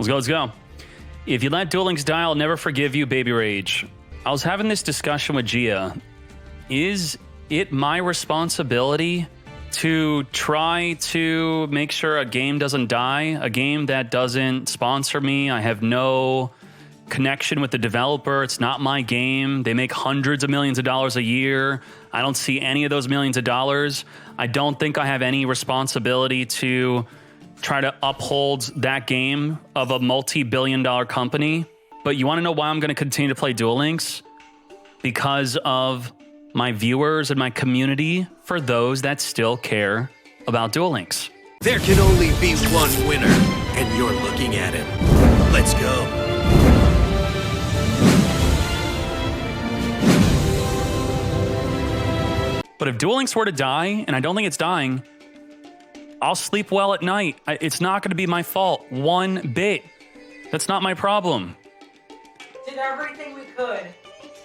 Let's go, let's go. If you let Duel Links die, I'll never forgive you, Baby Rage. I was having this discussion with Gia. Is it my responsibility to try to make sure a game doesn't die? A game that doesn't sponsor me? I have no connection with the developer. It's not my game. They make hundreds of millions of dollars a year. I don't see any of those millions of dollars. I don't think I have any responsibility to try to uphold that game of a multi-billion-dollar company. But you want to know why I'm going to continue to play Duel Links? Because of my viewers and my community, for those that still care about Duel Links. There can only be one winner, and you're looking at him. Let's go. But if Duel Links were to die, and I don't think it's dying, I'll sleep well at night. It's not going to be my fault one bit. That's not my problem. Did everything we could.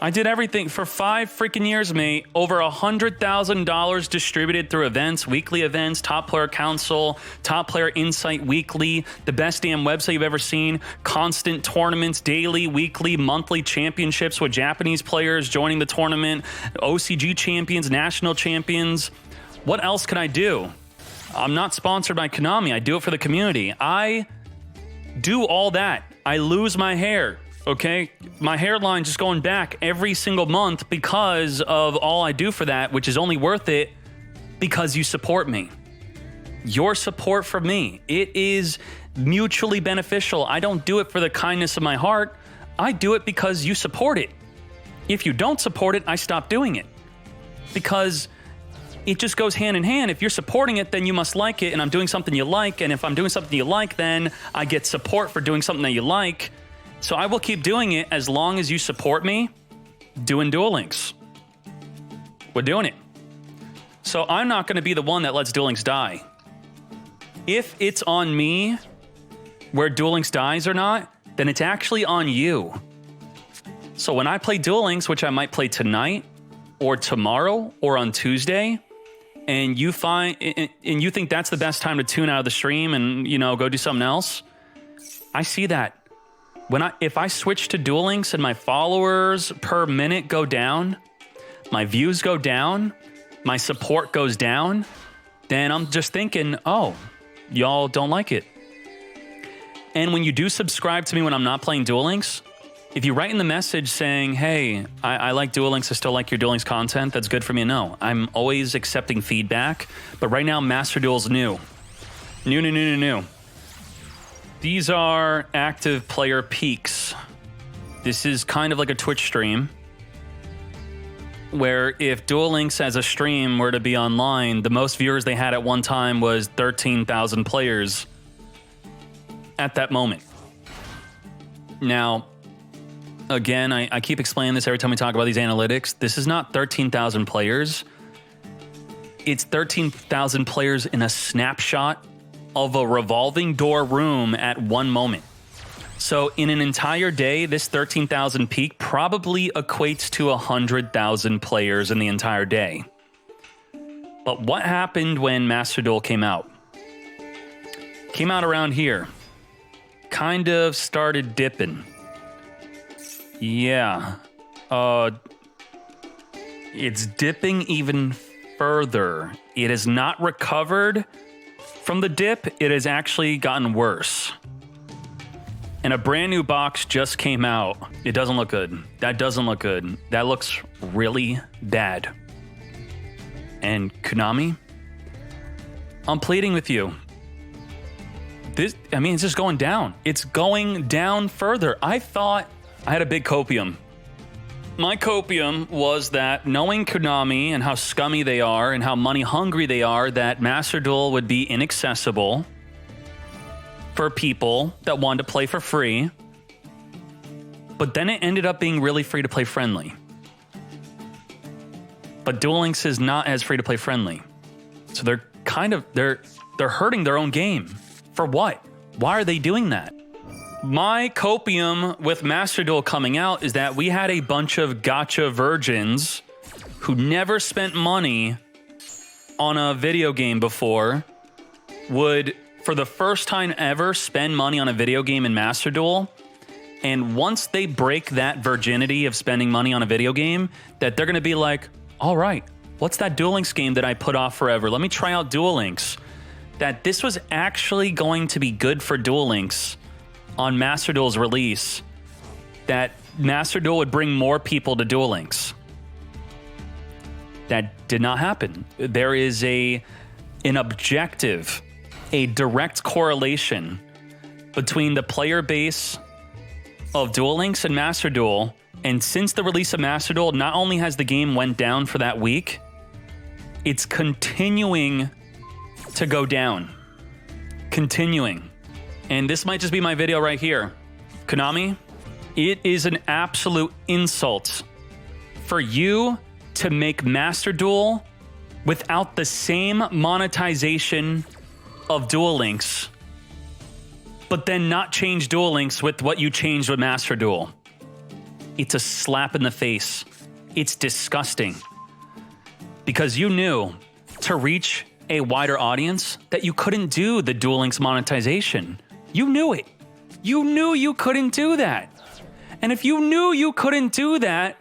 I did everything for 5 freaking years, mate. Over $100,000 distributed through events, weekly events, Top Player Council, Top Player Insight Weekly, the best damn website you've ever seen, constant tournaments, daily, weekly, monthly championships with Japanese players joining the tournament, OCG champions, national champions. What else can I do? I'm not sponsored by Konami. I do it for the community. I do all that. I lose my hair, okay? My hairline just going back every single month because of all I do for that, which is only worth it because you support me. Your support for me. It is mutually beneficial. I don't do it for the kindness of my heart. I do it because you support it. If you don't support it, I stop doing it. Because it just goes hand in hand. If you're supporting it, then you must like it, and I'm doing something you like, and if I'm doing something you like, then I get support for doing something that you like. So I will keep doing it as long as you support me doing Duel Links. We're doing it. So I'm not going to be the one that lets Duel Links die. If it's on me where Duel Links dies or not, then it's actually on you. So when I play Duel Links, which I might play tonight or tomorrow or on Tuesday, and you think that's the best time to tune out of the stream and, you know, go do something else, I see that. If I switch to Duel Links and my followers per minute go down, my views go down, my support goes down, then I'm just thinking, oh, y'all don't like it. And when you do subscribe to me when I'm not playing Duel Links, if you write in the message saying, hey, I like Duel Links, I still like your Duel Links content, that's good for me to know. I'm always accepting feedback, but right now Master Duel's new. New. These are active player peaks. This is kind of like a Twitch stream, where if Duel Links as a stream were to be online, the most viewers they had at one time was 13,000 players at that moment. Now, again, I keep explaining this every time we talk about these analytics. This is not 13,000 players. It's 13,000 players in a snapshot of a revolving door room at one moment. So in an entire day, this 13,000 peak probably equates to 100,000 players in the entire day. But what happened when Master Duel came out? Came out around here. Kind of started dipping. Yeah. It's dipping even further. It has not recovered from the dip. It has actually gotten worse. And a brand new box just came out. It doesn't look good. That doesn't look good. That looks really bad. And Konami, I'm pleading with you. It's just going down. It's going down further. I thought I had a big copium. My copium was that knowing Konami and how scummy they are and how money hungry they are, that Master Duel would be inaccessible for people that wanted to play for free. But then it ended up being really free to play friendly. But Duel Links is not as free to play friendly. So they're hurting their own game. For what? Why are they doing that? My copium with Master Duel coming out is that we had a bunch of gacha virgins who never spent money on a video game before would for the first time ever, spend money on a video game in Master Duel. And once they break that virginity of spending money on a video game, that they're going to be like, all right, what's that Duel Links game that I put off forever? Let me try out Duel Links. That this was actually going to be good for Duel Links on Master Duel's release. That Master Duel would bring more people to Duel Links. That did not happen. There is an objective, a direct correlation between the player base of Duel Links and Master Duel. And since the release of Master Duel, not only has the game went down for that week, it's continuing to go down. Continuing. And this might just be my video right here. Konami, it is an absolute insult for you to make Master Duel without the same monetization of Duel Links, but then not change Duel Links with what you changed with Master Duel. It's a slap in the face. It's disgusting. Because you knew to reach a wider audience that you couldn't do the Duel Links monetization. You knew it. You knew you couldn't do that. And if you knew you couldn't do that,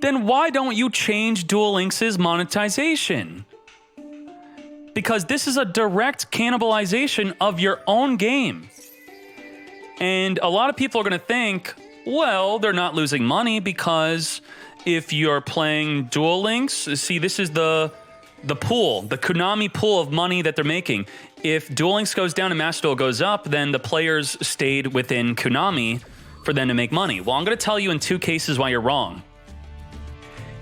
then why don't you change Duel Links' monetization? Because this is a direct cannibalization of your own game. And a lot of people are going to think, well, they're not losing money because if you're playing Duel Links, see, this is the pool, the Konami pool of money that they're making. If Duel Links goes down and Master Duel goes up, then the players stayed within Konami for them to make money. Well, I'm going to tell you in two cases why you're wrong.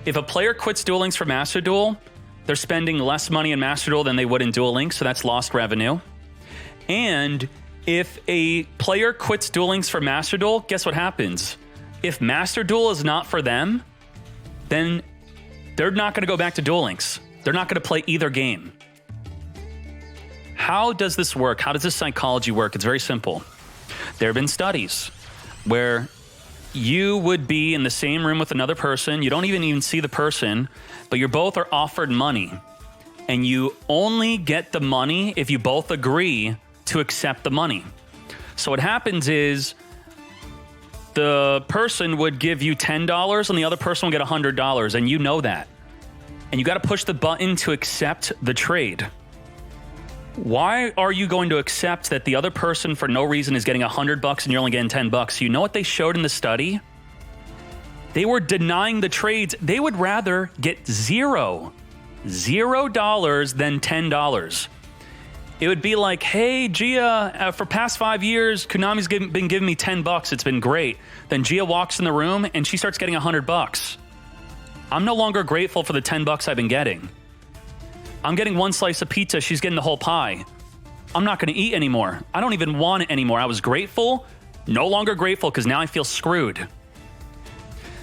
If a player quits Duel Links for Master Duel, they're spending less money in Master Duel than they would in Duel Links, so that's lost revenue. And if a player quits Duel Links for Master Duel, guess what happens? If Master Duel is not for them, then they're not going to go back to Duel Links. They're not going to play either game. How does this work? How does this psychology work? It's very simple. There have been studies where you would be in the same room with another person. You don't even see the person, but you both are offered money. And you only get the money if you both agree to accept the money. So what happens is the person would give you $10 and the other person will get $100, and you know that. And you got to push the button to accept the trade. Why are you going to accept that the other person for no reason is getting $100 and you're only getting $10? You know what they showed in the study? They were denying the trades. They would rather get $0 than $10. It would be like, hey, Gia, for past 5 years, Konami's been giving me $10. It's been great. Then Gia walks in the room and she starts getting $100. I'm no longer grateful for the $10 I've been getting. I'm getting one slice of pizza. She's getting the whole pie. I'm not going to eat anymore. I don't even want it anymore. I was grateful, no longer grateful because now I feel screwed.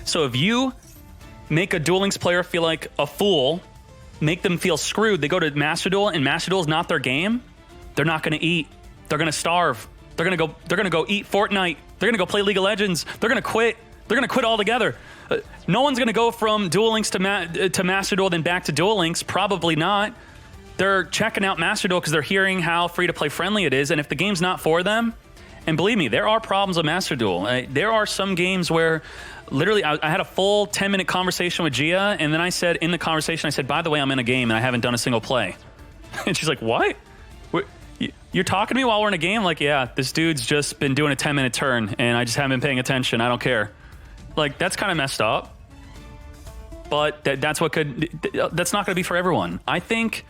So if you make a Duel Links player feel like a fool, make them feel screwed, they go to Master Duel and Master Duel is not their game, they're not going to eat. They're going to starve. They're going to go eat Fortnite. They're going to go play League of Legends. They're going to quit. They're going to quit altogether. No one's going to go from Duel Links to Master Duel, then back to Duel Links. Probably not. They're checking out Master Duel because they're hearing how free-to-play friendly it is. And if the game's not for them, and believe me, there are problems with Master Duel. There are some games where literally I had a full 10-minute conversation with Gia, and then I said in the conversation, I said, by the way, I'm in a game and I haven't done a single play. And she's like, what? You're talking to me while we're in a game? Like, yeah, this dude's just been doing a 10-minute turn and I just haven't been paying attention. I don't care. Like, that's kind of messed up. But that's not going to be for everyone. I think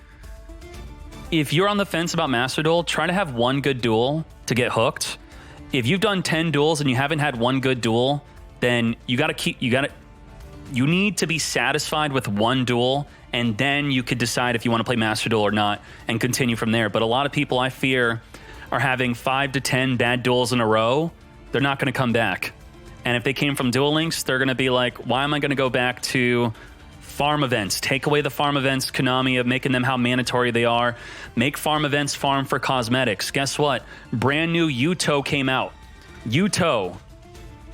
if you're on the fence about Master Duel, try to have one good duel to get hooked. If you've done 10 duels and you haven't had one good duel, then you need to be satisfied with one duel, and then you could decide if you want to play Master Duel or not and continue from there. But a lot of people, I fear, are having 5 to 10 bad duels in a row. They're not going to come back. And if they came from Duel Links, they're going to be like, why am I going to go back to farm events? Take away the farm events, Konami, of making them how mandatory they are. Make farm events farm for cosmetics. Guess what? Brand new yugioh came out. Yugioh.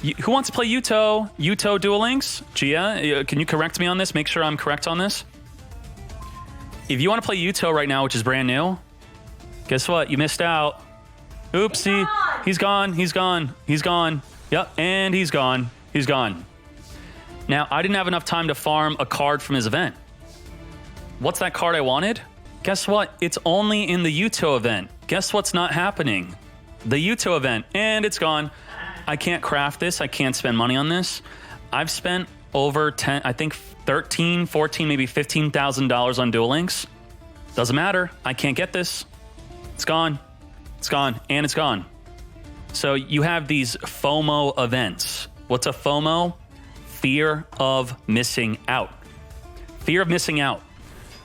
Who wants to play yugioh? Yugioh Duel Links? Gia, can you correct me on this? Make sure I'm correct on this. If you want to play yugioh right now, which is brand new, Guess what? You missed out. Oopsie. He's gone. He's gone. He's gone. Yep, and he's gone. He's gone. Now, I didn't have enough time to farm a card from his event. What's that card I wanted? Guess what? It's only in the yugioh event. Guess what's not happening? The yugioh event, and it's gone. I can't craft this. I can't spend money on this. I've spent over 10, I think 13, 14, maybe $15,000 on Duel Links. Doesn't matter. I can't get this. It's gone. It's gone, and it's gone. So you have these FOMO events. What's a FOMO? Fear of missing out. Fear of missing out.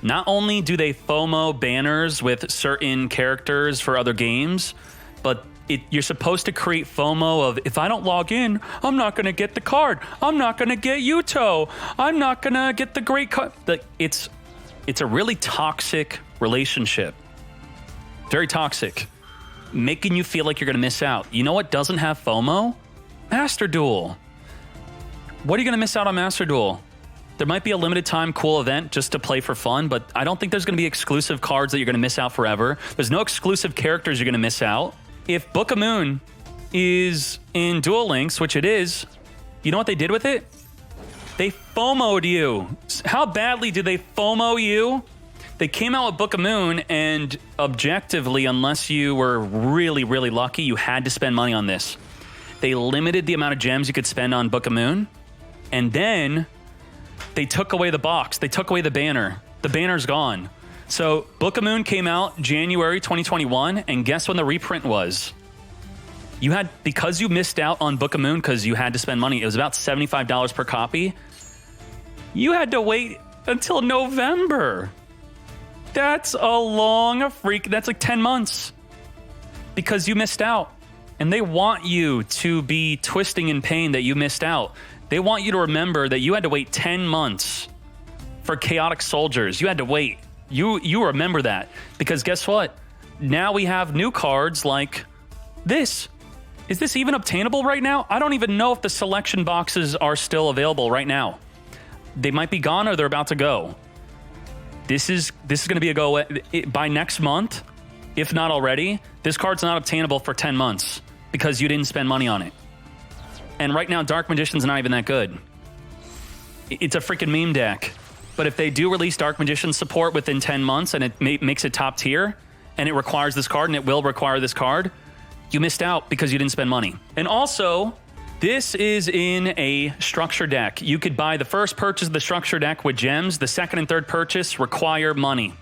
Not only do they FOMO banners with certain characters for other games, but you're supposed to create FOMO of, if I don't log in, I'm not going to get the card. I'm not going to get yugioh. I'm not going to get the great card. It's a really toxic relationship. Very toxic. Making you feel like you're going to miss out. You know what doesn't have FOMO? Master Duel. What are you going to miss out on Master Duel? There might be a limited time cool event just to play for fun, but I don't think there's going to be exclusive cards that you're going to miss out forever. There's no exclusive characters you're going to miss out. If Book of Moon is in Duel Links, which it is, you know what they did with it? They FOMO'd you. How badly did they FOMO you? They came out with Book of Moon, and objectively, unless you were really, really lucky, you had to spend money on this. They limited the amount of gems you could spend on Book of Moon, and then they took away the box. They took away the banner. The banner's gone. So Book of Moon came out January 2021, and guess when the reprint was? You had, because you missed out on Book of Moon because you had to spend money, it was about $75 per copy. You had to wait until November. That's a long freak. That's like 10 months because you missed out. And they want you to be twisting in pain that you missed out. They want you to remember that you had to wait 10 months for Chaotic Soldiers. You had to wait. You remember that because guess what? Now we have new cards like this. Is this even obtainable right now? I don't even know if the selection boxes are still available right now. They might be gone or they're about to go. This is going to be a go by next month, if not already. This card's not obtainable for 10 months because you didn't spend money on it. And right now, Dark Magician's not even that good. It's a freaking meme deck. But if they do release Dark Magician support within 10 months and it makes it top tier and it requires this card and it will require this card, you missed out because you didn't spend money. And also, this is in a structure deck. You could buy the first purchase of the structure deck with gems. The second and third purchase require money.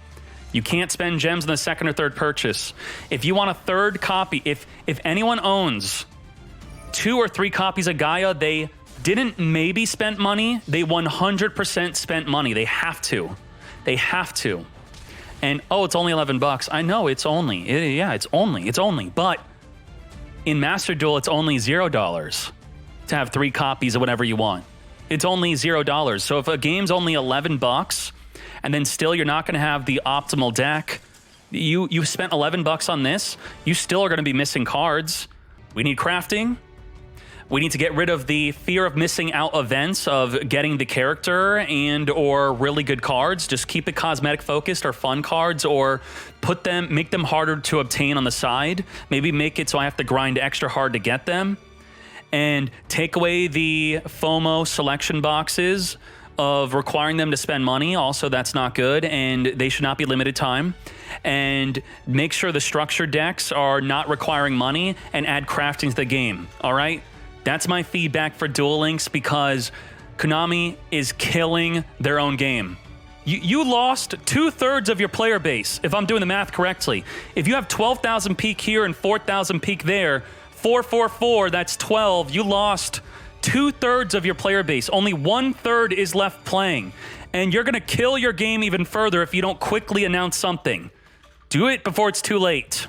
You can't spend gems in the second or third purchase. If you want a third copy, if anyone owns 2 or 3 copies of Gaia, they didn't maybe spend money. They 100% spent money. They have to. They have to. And, oh, it's only $11. I know it's only. It's only. But in Master Duel, it's only $0 to have 3 copies of whatever you want. It's only $0. So if a game's only $11 and then still you're not going to have the optimal deck, you spent $11 on this, you still are going to be missing cards. We need crafting. We need to get rid of the fear of missing out events of getting the character and or really good cards. Just keep it cosmetic focused or fun cards, or make them harder to obtain on the side. Maybe make it so I have to grind extra hard to get them. And take away the FOMO selection boxes of requiring them to spend money. Also, that's not good, and they should not be limited time. And make sure the structure decks are not requiring money and add crafting to the game, all right? That's my feedback for Duel Links because Konami is killing their own game. You lost 2/3 of your player base, if I'm doing the math correctly. If you have 12,000 peak here and 4,000 peak there, 444, that's 12. You lost 2/3 of your player base. Only 1/3 is left playing. And you're going to kill your game even further if you don't quickly announce something. Do it before it's too late.